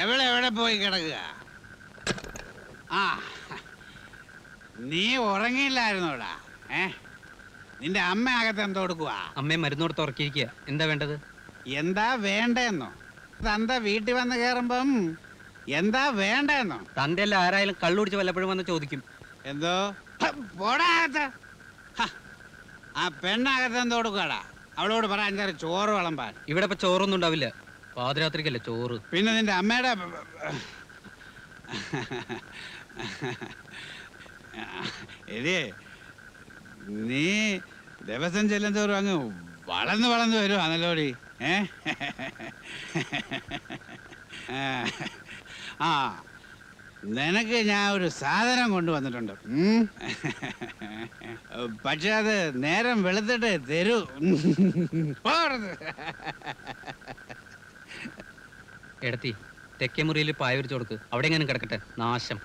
എവിടെ പോയി കിടക്കുക? ആ, നീ ഉറങ്ങിയില്ലായിരുന്നോടാ? നിന്റെ അമ്മ അകത്ത് എന്തോ കൊടുക്കുക? അമ്മയെ മരുന്നോടത്ത് ഉറക്കിയിരിക്കുക. എന്താ വേണ്ടത്? എന്താ വേണ്ടെന്നോ? തന്ത വീട്ടിൽ വന്ന് കയറുമ്പം എന്താ വേണ്ടെന്നോ? തന്റെ അല്ല ആരായാലും കള്ളുടിച്ച് വല്ലപ്പോഴും വന്ന് ചോദിക്കും. എന്തോ പോടാ അകത്ത്. ആ പെണ്ണകത്ത് എന്തോ കൊടുക്കടാ? അവളോട് പറ അഞ്ചാറ് ചോറ് വിളമ്പാൻ. ഇവിടെ ഇപ്പൊ ചോറൊന്നും ഉണ്ടാവില്ല. പാതിരാത്രിക്കല്ലേ ചോറ്. പിന്നെ നിന്റെ അമ്മയുടെ എടിയേ, നീ ദിവസം ചെല്ലുന്തോറും അങ്ങ് വളർന്നു വരുവാണല്ലോടി. ആ, നിനക്ക് ഞാൻ ഒരു സാധനം കൊണ്ടുവന്നിട്ടുണ്ട്. പക്ഷെ അത് നേരം വെളുത്തിട്ട് തരൂ. എടത്തി, തെക്കേ മുറിയിൽ പായ വിരിച്ചു കൊടുക്ക്. അവിടെ എങ്ങനെ കിടക്കട്ടെ. നാശം.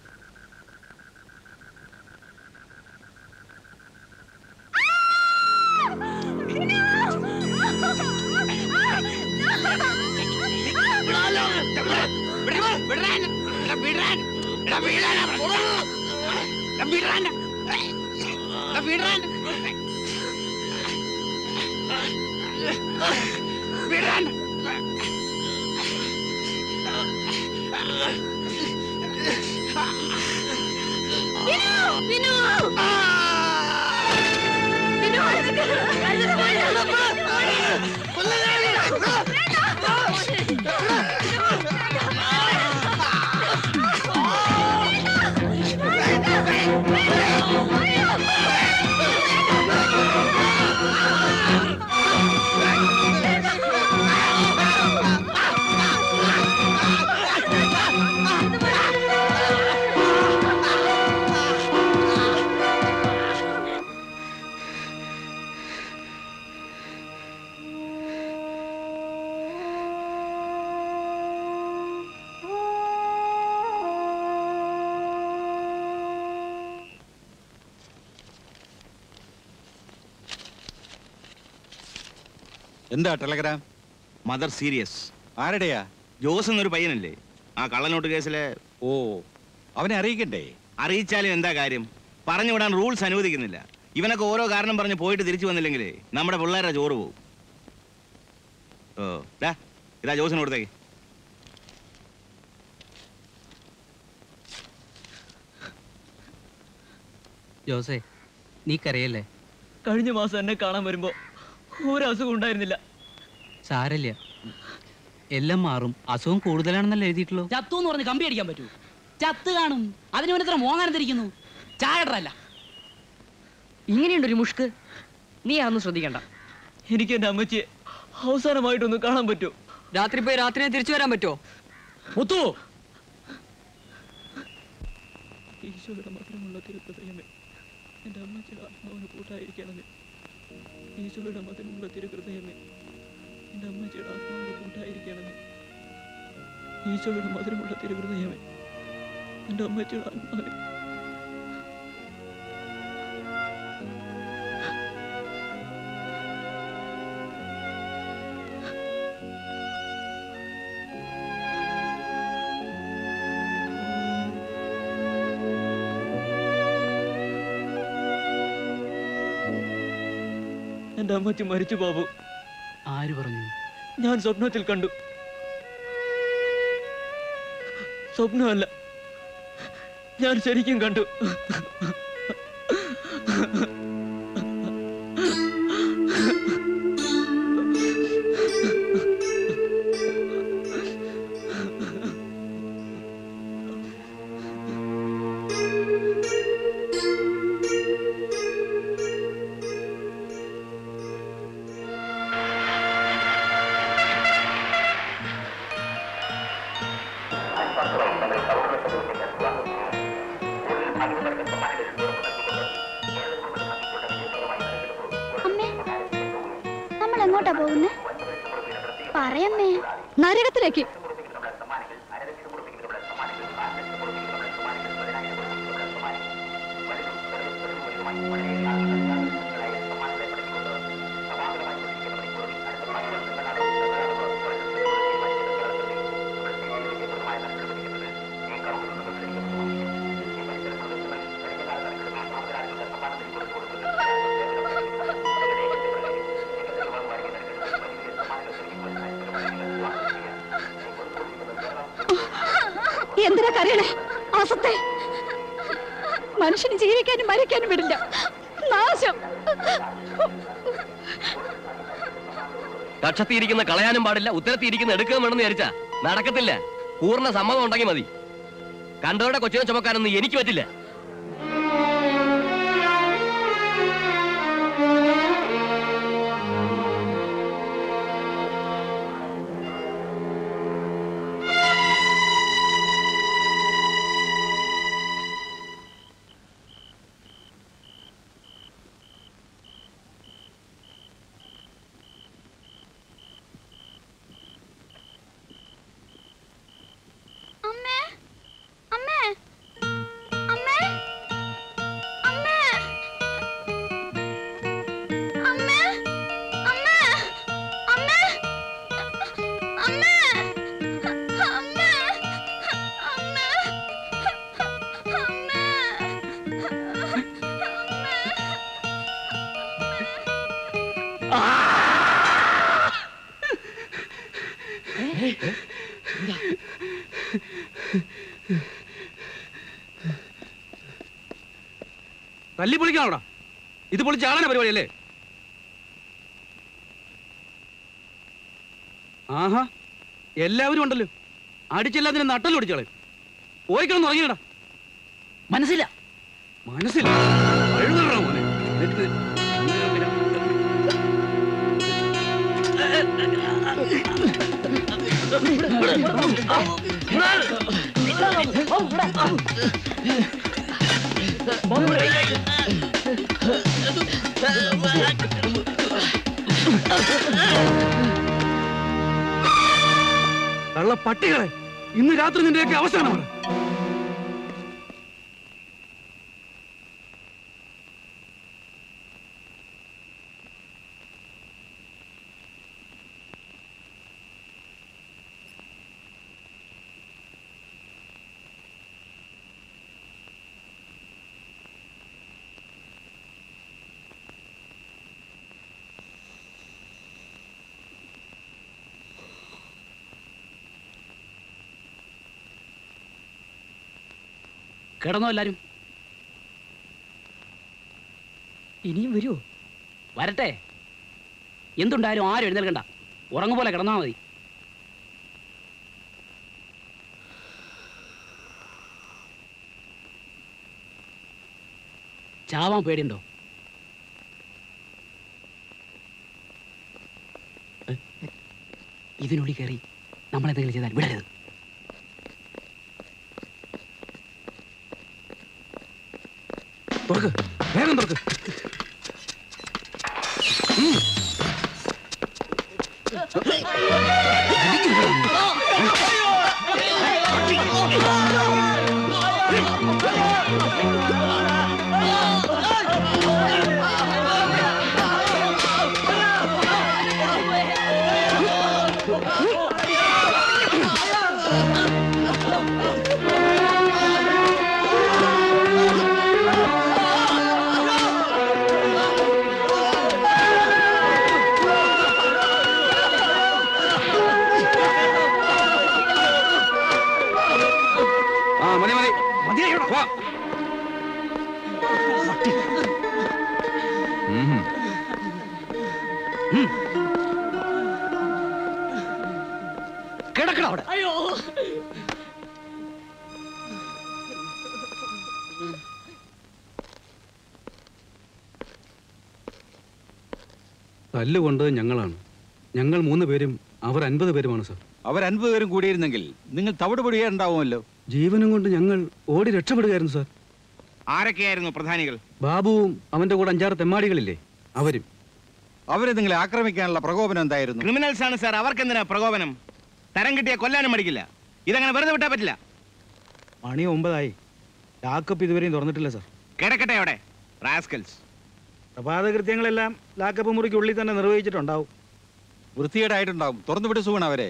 എന്താ ടെലഗ്രാം? Mother serious. ആരുടെയാ? ജോസ് എന്നൊരു പയ്യനല്ലേ, ആ കള്ളനോട്ട് കേസിലെ. ഓ, അവനെ അറിയിക്കണ്ടേ? അറിയിച്ചാലും എന്താ കാര്യം? പറഞ്ഞുവിടാൻ റൂൾസ് അനുവദിക്കുന്നില്ല. ഇവനൊക്കെ ഓരോ കാരണം പറഞ്ഞ് പോയിട്ട് തിരിച്ചു വന്നില്ലെങ്കിലേ നമ്മുടെ പിള്ളേരുടെ ചോറ് പോകും. ഓ, ഇതാ ജോസിന് കൊടുത്തേക്ക്. ജോസേ, നീ കരയല്ലേ? കഴിഞ്ഞ മാസം എന്നെ കാണാൻ വരുമ്പോ ഒരു അസുഖം ഉണ്ടായിരുന്നില്ല. സാരല്ല, എല്ലാം മാറും. അസുഖം കൂടുതലാണെന്നല്ലേ എഴുതിയിട്ടുള്ളൂ. ചത്തു എന്ന് പറഞ്ഞ് കമ്പി അടിക്കാൻ പറ്റൂ? ചത്ത് കാണും. അതിന് വേണ്ടി ഇത്ര മോങ്ങാനം തിരിക്കുന്നു. ചാകട്ടല്ല. ഇങ്ങനെയുണ്ടൊരു മുഷ്ക്. നീ അതൊന്നും ശ്രദ്ധിക്കണ്ട. എനിക്ക് എന്റെ അമ്മച്ചിയെ അവസാനമായിട്ടൊന്ന് കാണാൻ പറ്റൂ. രാത്രി പോയി രാത്രിയെ തിരിച്ചു വരാൻ പറ്റുമോ? മുത്തു, ഈശോയുടെ മധുരമുള്ള തിരുഹൃദയമേ, എന്റെ അമ്മച്ചിയുടെ ആത്മാവിന് കൂട്ടായിരിക്കണമേ. ഈശോയുടെ മധുരമുള്ള തിരുഹൃദയമേ, എന്റെ അമ്മച്ചിയുടെ ആത്മാവിന് കൂട്ടായിരിക്കണമേ. ഈശോയുടെ മധുരമുള്ള തിരുഹൃദയമേ, എന്റെ അമ്മച്ചിയുടെ ആത്മാവിന്. എന്റെ അമ്മച്ചി മരിച്ചു ബാബു. ആര് പറഞ്ഞു? ഞാൻ സ്വപ്നത്തിൽ കണ്ടു. സ്വപ്നമല്ല, ഞാൻ ശരിക്കും കണ്ടു. എങ്ങോട്ടാ പോകുന്നേ? പറയമ്മേ. നരകത്തിലേക്ക്. എന്തിനാ കരയണേ? അസത്തെ മനുഷ്യന് ജീവിക്കാനും മരിക്കാനും വിടില്ല. നാശം. കക്ഷത്തിയിരിക്കുന്ന കളയാനും പാടില്ല, ഉത്തരത്തിയിരിക്കുന്ന എടുക്കുകയും വേണമെന്ന് വിചാരിച്ചാ നടക്കത്തില്ല. പൂർണ്ണ സമ്മതം ഉണ്ടെങ്കിൽ മതി. കണ്ടവരുടെ കൊച്ചിനെ ചുമക്കാനൊന്നും എനിക്ക് പറ്റില്ല. അമ്മേ, അമ്മേ, അമ്മേ, അമ്മേ, അമ്മേ, അമ്മേ, അമ്മേ, അമ്മേ, അമ്മേ, തല്ലി പൊളിക്കാണോടാ? ഇത് പൊളിച്ചാളന പരിപാടിയല്ലേ? ആഹാ, എല്ലാവരും ഉണ്ടല്ലോ. അടിച്ചെല്ലാത്തിനും നട്ടലും അടിച്ചാളെ. പോയിക്കണം തുടങ്ങിയടാ. മനസ്സില്ല. മനസ്സില്ല അഴുകടാ മോനെ. എന്നിട്ട് കള്ള പട്ടികളെ, ഇന്ന് രാത്രി നിന്റെയൊക്കെ അവസാനമാണ്. കിടന്നോ എല്ലാരും? ഇനിയും വരുമോ? വരട്ടെ. എന്തുണ്ടായാലും ആരും എഴുന്നേൽക്കണ്ട. ഉറങ്ങുപോലെ കിടന്നാ മതി. ചാവാൻ പേടിയുണ്ടോ? ഇതിനുള്ളിൽ കയറി നമ്മളെന്തെങ്കിലും ചെയ്താൽ വിടരുത്. തുറക്ക്, വേഗം തുറക്ക്. മതി മതി മതിയായിക്കോട്ടെ, വാ. കിടക്കട അവിടെ. തല്ലുകൊണ്ടത് ഞങ്ങളാണ്. ഞങ്ങൾ 3 പേരും അവർ 50 പേരുമാണ് സർ. അവർ 50 പേരും കൂടിയിരുന്നെങ്കിൽ നിങ്ങൾ തവിട് പൊടിയാറുണ്ടാവുമല്ലോ. ജീവനും കൊണ്ട് ഞങ്ങൾ ഓടി രക്ഷപ്പെടുകയായിരുന്നു സാർ. ആരൊക്കെയായിരുന്നു പ്രധാനികൾ? ബാബുവും അവന്റെ കൂടെ 5-6 തെമ്മാടികളില്ലേ, അവരും. അവരെ നിങ്ങളെ ആക്രമിക്കാനുള്ള പ്രകോപനം എന്തായിരുന്നു? ക്രിമിനൽസ് ആണ് സാർ. അവർക്ക് എന്തിനാ പ്രകോപനം? തരം കിട്ടിയ കൊല്ലാനും മടിക്കില്ല. ഇതങ്ങനെ വെറുതെ വിട്ടാ പറ്റില്ല. മണി 9 ലാക്കപ്പ് ഇതുവരെയും തുറന്നിട്ടില്ല സാർ. കിടക്കട്ടെ അവിടെ റാസ്കൽസ്. പ്രഭാത കൃത്യങ്ങളെല്ലാം ലാക്കപ്പ് മുറിക്ക് ഉള്ളിൽ തന്നെ നിർവഹിച്ചിട്ടുണ്ടാവും. വൃത്തികേടായിട്ടുണ്ടാവും. തുറന്നു വിട്ട് സുഖമാണ് അവരെ.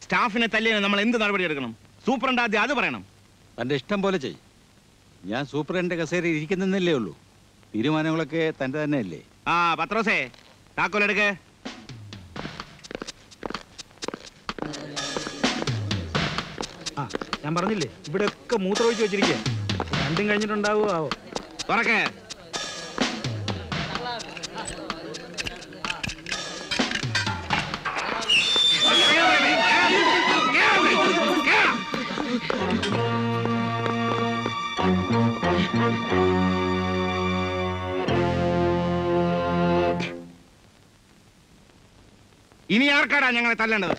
സ്റ്റാഫിനെ തല്ലിയാണ് നമ്മൾ എന്ത് നടപടി എടുക്കണം? സൂപ്രണ്ട് ആദ്യം അത് പറയണം. തന്റെ ഇഷ്ടം പോലെ ചെയ്യും. ഞാൻ സൂപ്രണ്ടിന്റെ കസേരയിൽ ഇരിക്കുന്നല്ലേ ഉള്ളൂ. തീരുമാനങ്ങളൊക്കെ തന്റെ തന്നെയല്ലേ. ആ പത്രോസേ, താക്കോലെടുക്ക്. ഞാൻ പറഞ്ഞില്ലേ ഇവിടെ ഒക്കെ മൂത്രമൊഴിച്ച് വെച്ചിരിക്കുക. രണ്ടും കഴിഞ്ഞിട്ടുണ്ടാവോ ആവോ. തുറക്കേ. ഇനി ആർക്കാടാ ഞങ്ങളെ തല്ലേണ്ടത്?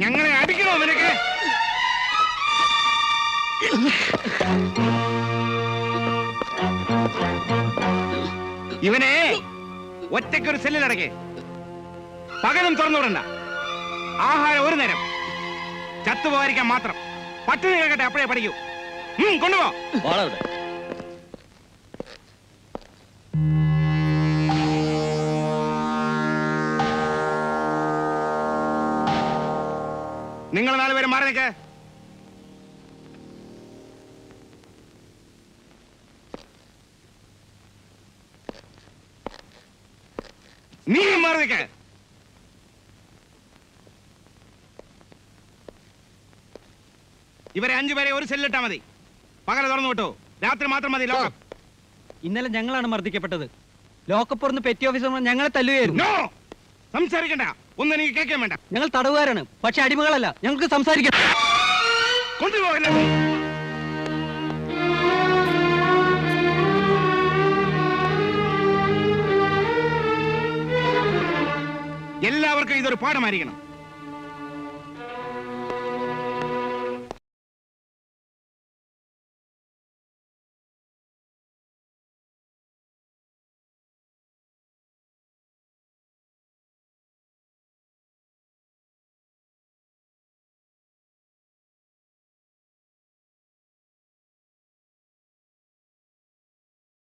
ഞങ്ങളെ അടിക്കണോ നിനക്ക്? ഇവനെ ഒറ്റയ്ക്കൊരു സെല്ലിലടക്കേ. പകലും തുറന്നുവിടണ്ട. ആഹാരം ഒരു നേരം, ചത്തുപോകാതിരിക്കാൻ മാത്രം. പട്ടിണി കേൾക്കട്ടെ, അപ്പോഴേ പഠിക്കൂ. കൊണ്ടുപോ. നിങ്ങൾ 4 പേരും മാറി നിൽക്ക്. നീ മാറി നിൽക്ക്. ഇവരെ 5 പേരെ ഒരു സെല്ലിട്ടാ മതി. പകല് തുറന്നു വിട്ടു. രാത്രി മാത്രം മതി ലോക്കപ്പ്. ഇന്നലെ ഞങ്ങളാണ് മർദ്ദിക്കപ്പെട്ടത്. ലോക്കപ്പുറന്ന് പെറ്റി ഓഫീസർ ഞങ്ങളെ തല്ലുകയായിരുന്നു. നോ, സംസാരിക്കണ്ട. ഒന്നും എനിക്ക് കേൾക്കാൻ വേണ്ട. ഞങ്ങൾ തടവുകാരാണ്, പക്ഷെ അടിമകളല്ല. ഞങ്ങൾക്ക് സംസാരിക്കാം. കൊണ്ടുപോകല്ലേ. എല്ലാവർക്കും ഇതൊരു പാഠമായിരിക്കണം.